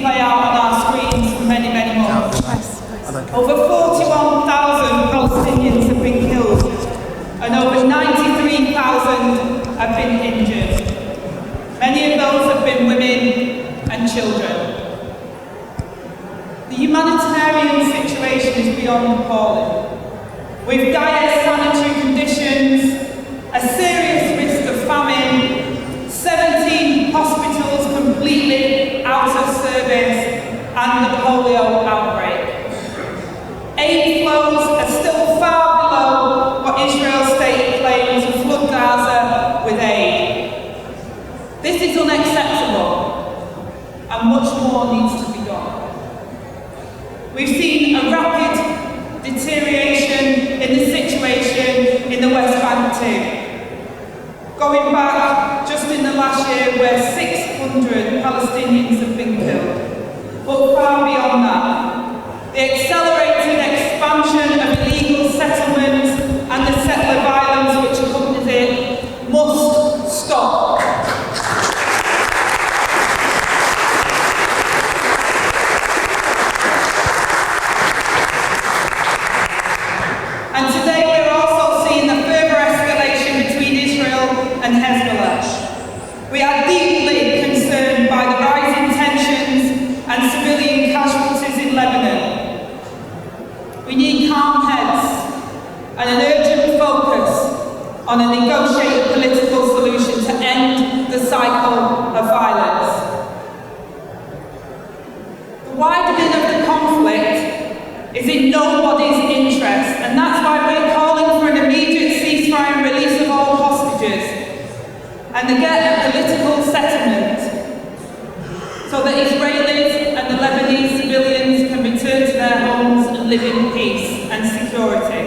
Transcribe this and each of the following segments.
play out on our screens for many, many months. Over 41,000 Palestinians have been killed, and over 93,000 have been injured. Many of those have been women and children. The humanitarian situation is beyond appalling, with dire sanitary conditions, a serious risk of famine, 17 hospitals completely out of service, and the polio outbreak. Aid flows are still far below what Israel's state claims to flood Gaza with aid. This is unacceptable, and much more needs to be done. We've seen a rapid deterioration in the situation in the West Bank too. Going back just in the last year where 600 Palestinians have been killed. But far beyond that, the accelerated expansion of illegal settlements and the settler violence which accompanies it must stop. And today we're also seeing the further escalation between Israel and Hezbollah. We are deeply concerned by the rising tensions and civilian casualties in Lebanon. We need calm heads and an urgent focus on a negotiated political solution to end the cycle of violence. The widening of the conflict is in nobody's interest, and that's why we're calling for an immediate ceasefire and release of all hostages, and a political settlement, so that Israelis and the Lebanese civilians can return to their homes and live in peace and security.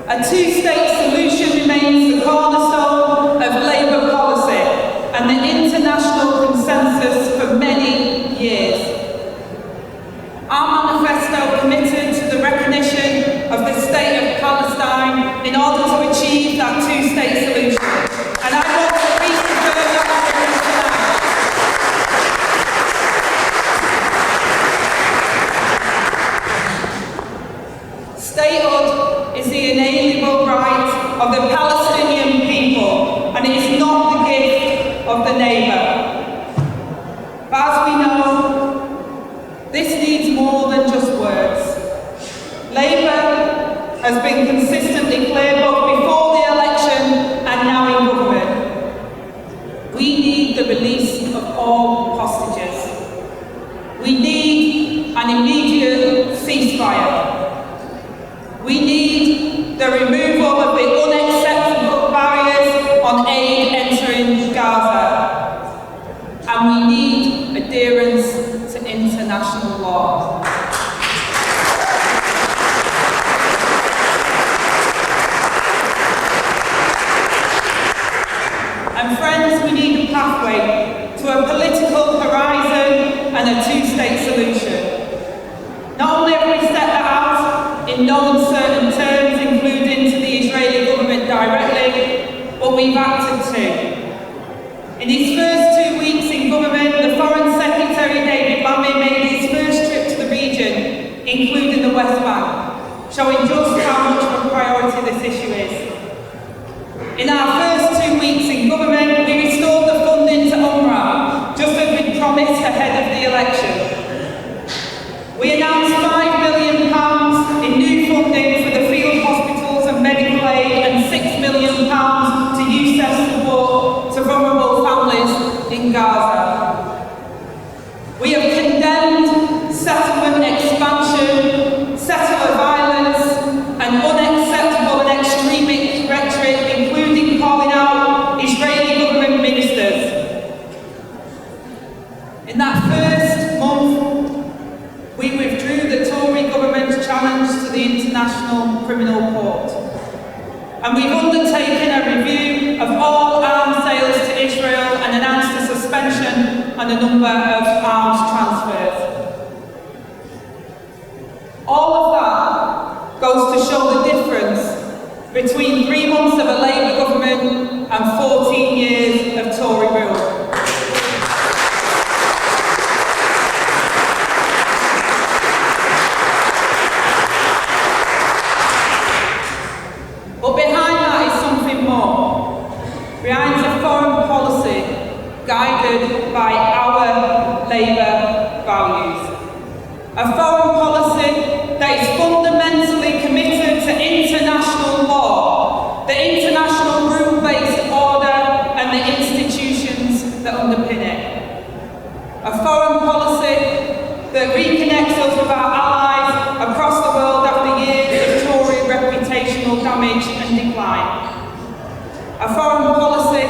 A two-state solution remains the cornerstone of Labour policy and the international consensus for many years. Our manifesto committed to the recognition of the state of Palestine in order to achieve that two-state solution. And I want to reaffirm that tonight. Statehood is the inalienable right of the Palestinian people, and it is not the gift of the neighbour. But as we know, this needs more than just words. Labour has been consistently clear both before the election and now in government. We need the release of all hostages. We need an immediate ceasefire. We need the removal of the unacceptable barriers on aid entering Gaza. And we need adherence to international law. And friends, we need a pathway to a political horizon and a two-state solution. Not only have we set that out in no uncertain terms, including to the Israeli government directly, but we've acted too. In his first 2 weeks in government, the Foreign Secretary David Lammy made his first trip to the region, including the West Bank, showing just how much of a priority this issue is. In our first 2 weeks in government, we restored the funding to UNRWA, just as we promised ahead of the election. We announced £5 million in new funding for the field hospitals and medical aid, and £6 million to UNICEF support to vulnerable families in Gaza. We have condemned settlement expansion, settler violence, and unacceptable and extremist rhetoric, including calling out Israeli government ministers. In that first month, we withdrew the Tory government's challenge to the International Criminal Court. And we've undertaken a review of all arms sales to Israel and announced a suspension on a number of arms transfers. All of that goes to show the difference between 3 months of a Labour government and 14 years of Tory rule. Labour values. A foreign policy that is fundamentally committed to international law, the international rule-based order and the institutions that underpin it. A foreign policy that reconnects us with our allies across the world after years of Tory reputational damage and decline. A foreign policy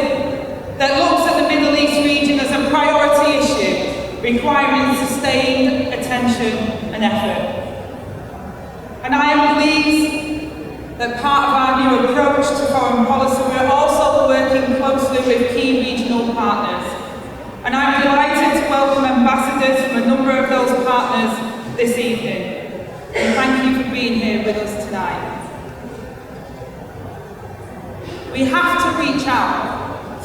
that looks at the Middle East region as a priority issue, requiring sustained attention and effort. And I am pleased that part of our new approach to foreign policy, we're also working closely with key regional partners. And I'm delighted to welcome ambassadors from a number of those partners this evening. And thank you for being here with us tonight. We have to reach out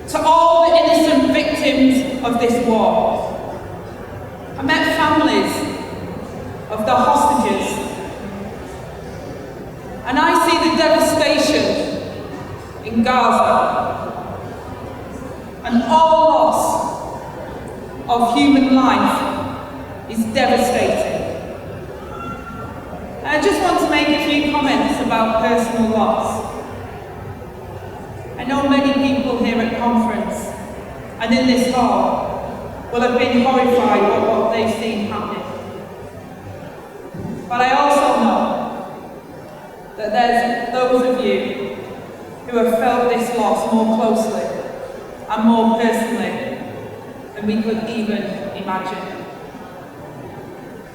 to all the innocent victims of this war. I met families of the hostages, and I see the devastation in Gaza, and all loss of human life is devastating. And I just want to make a few comments about personal loss. I know many people here at conference and in this hall will have been horrified by what they've seen happening. But I also know that there's those of you who have felt this loss more closely and more personally than we could even imagine.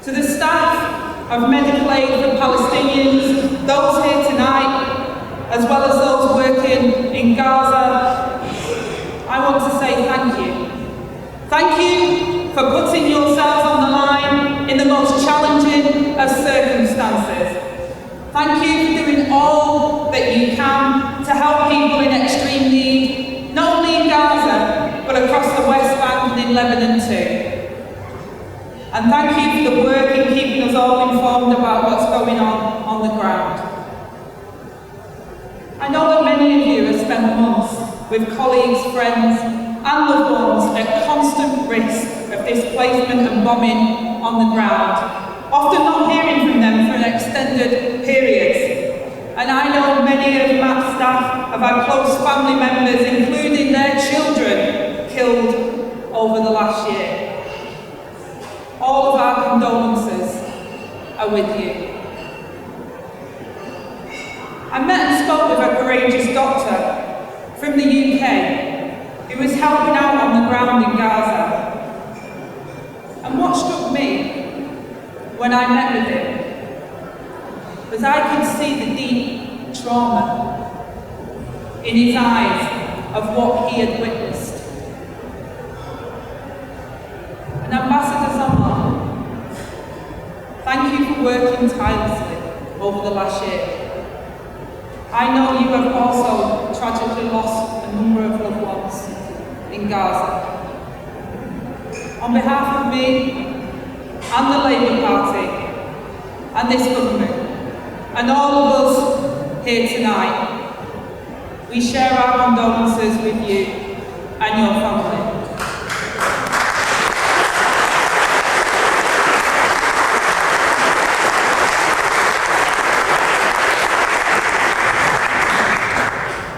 To the staff of Medical Aid for Palestinians, those here tonight, as well as those working in Gaza, I want to say thank you. Thank you for putting yourselves on the line in the most challenging of circumstances. Thank you for doing all that you can to help people in extreme need, not only in Gaza, but across the West Bank and in Lebanon too. And thank you for the work in keeping us all informed about what's going on the ground. I know that many of you have spent months with colleagues, friends and loved ones at constant risk of displacement and bombing on the ground, often not hearing from them for extended periods. And I know many of Matt's staff have had close family members, including their children, killed over the last year. All of our condolences are with you. I met and spoke with a courageous doctor from the UK who was helping out on the ground in Gaza. And what struck me when I met with him was I could see the deep trauma in his eyes of what he had witnessed. And Ambassador Zaman, thank you for working tirelessly over the last year. I know you have also tragically lost a number of loved ones in Gaza. On behalf of me and the Labour Party and this government and all of us here tonight, we share our condolences with you and your family.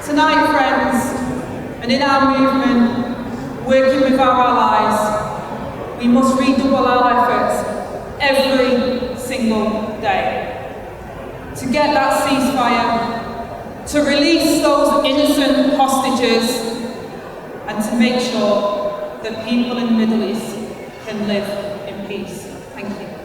Tonight, friends, and in our movement, working with our allies, we must redouble our efforts every single day to get that ceasefire, to release those innocent hostages, and to make sure that people in the Middle East can live in peace. Thank you.